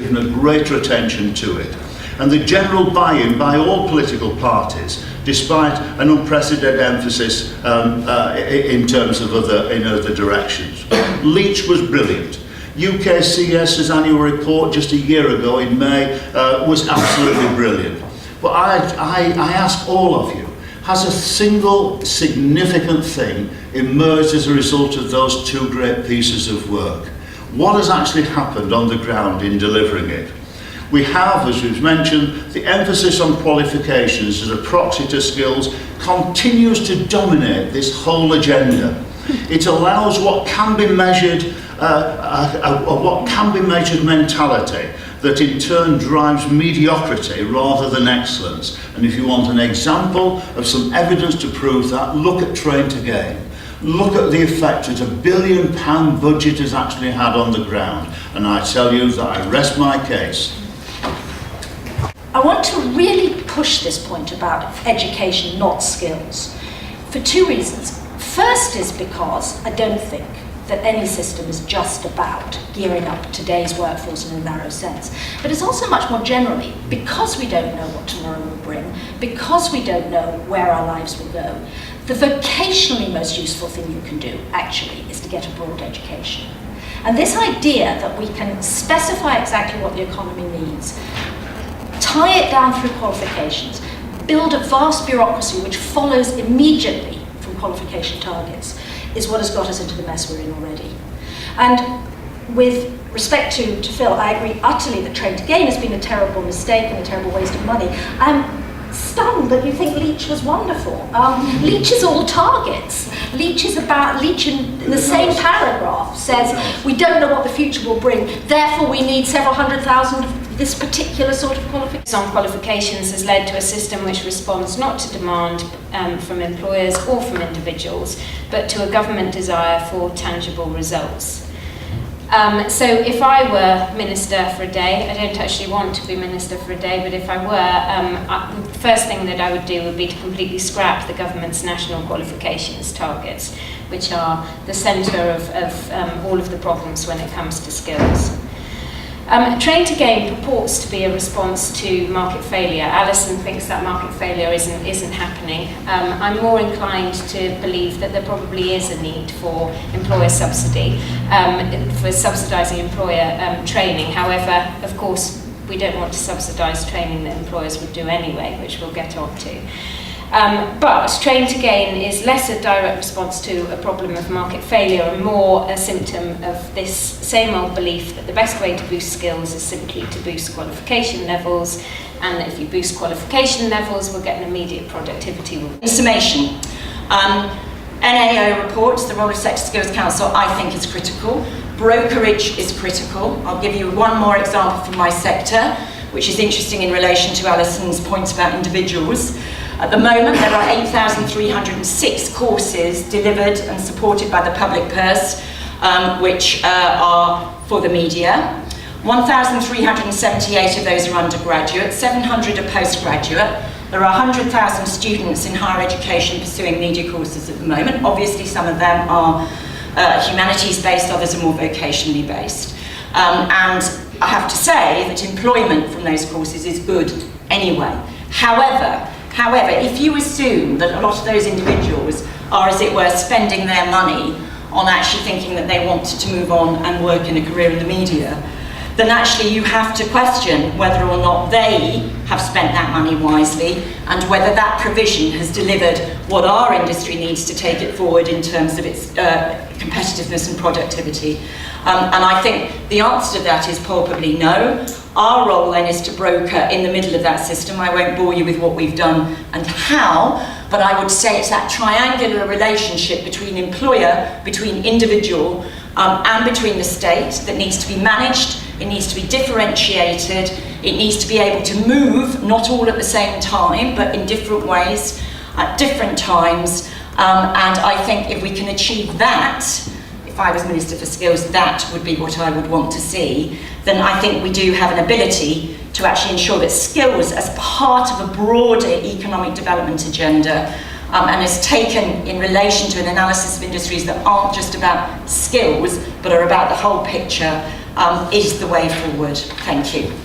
given a greater attention to it. And the general buy-in by all political parties, despite an unprecedented emphasis in terms of other directions. Leach was brilliant. UKCS's annual report just a year ago in May was absolutely brilliant. But I ask all of you, has a single significant thing emerged as a result of those two great pieces of work? What has actually happened on the ground in delivering it? We have, as we've mentioned, the emphasis on qualifications as a proxy to skills continues to dominate this whole agenda. It allows what can be measured, mentality that in turn drives mediocrity rather than excellence. And if you want an example of some evidence to prove that, look at Train to Gain. Look at the effect that £1 billion budget has actually had on the ground. And I tell you that I rest my case. I want to really push this point about education, not skills, for two reasons. First is because I don't think that any system is just about gearing up today's workforce in a narrow sense. But it's also much more generally, because we don't know what tomorrow will bring, because we don't know where our lives will go, the vocationally most useful thing you can do, actually, is to get a broad education. And this idea that we can specify exactly what the economy needs, tie it down through qualifications, build a vast bureaucracy which follows immediately from qualification targets, is what has got us into the mess we're in already. And with respect to Phil, I agree utterly that Train to Gain has been a terrible mistake and a terrible waste of money. I'm stunned that you think Leach was wonderful. Leach is all targets. Leach in the same paragraph says, we don't know what the future will bring, therefore we need several 100,000 of this particular sort of qualification. On qualifications has led to a system which responds not to demand from employers or from individuals, but to a government desire for tangible results. So if I were minister for a day, I don't actually want to be minister for a day, but if I were, the first thing that I would do would be to completely scrap the government's national qualifications targets, which are the centre of all of the problems when it comes to skills. Train to Gain purports to be a response to market failure. Alison thinks that market failure isn't happening. I'm more inclined to believe that there probably is a need for employer subsidy, for subsidising employer training. However, of course, we don't want to subsidise training that employers would do anyway, which we'll get on to. But Train to Gain is less a direct response to a problem of market failure and more a symptom of this same old belief that the best way to boost skills is simply to boost qualification levels, and that if you boost qualification levels, we'll get an immediate productivity. In summation, NAO reports the role of Sector Skills Council I think is critical. Brokerage is critical. I'll give you one more example from my sector, which is interesting in relation to Alison's points about individuals. At the moment, there are 8,306 courses delivered and supported by the public purse, which are for the media. 1,378 of those are undergraduate, 700 are postgraduate. There are 100,000 students in higher education pursuing media courses at the moment. Obviously, some of them are humanities-based, others are more vocationally based. And I have to say that employment from those courses is good anyway. However, if you assume that a lot of those individuals are, as it were, spending their money on actually thinking that they want to move on and work in a career in the media, then actually you have to question whether or not they have spent that money wisely and whether that provision has delivered what our industry needs to take it forward in terms of its competitiveness and productivity. And I think the answer to that is probably no. Our role then is to broker in the middle of that system. I won't bore you with what we've done and how, but I would say it's that triangular relationship between employer, between individual, and between the state that needs to be managed. It needs to be differentiated. It needs to be able to move, not all at the same time, but in different ways, at different times. And I think if we can achieve that, if I was Minister for Skills, that would be what I would want to see, then I think we do have an ability to actually ensure that skills as part of a broader economic development agenda and is taken in relation to an analysis of industries that aren't just about skills, but are about the whole picture, is the way forward. Thank you.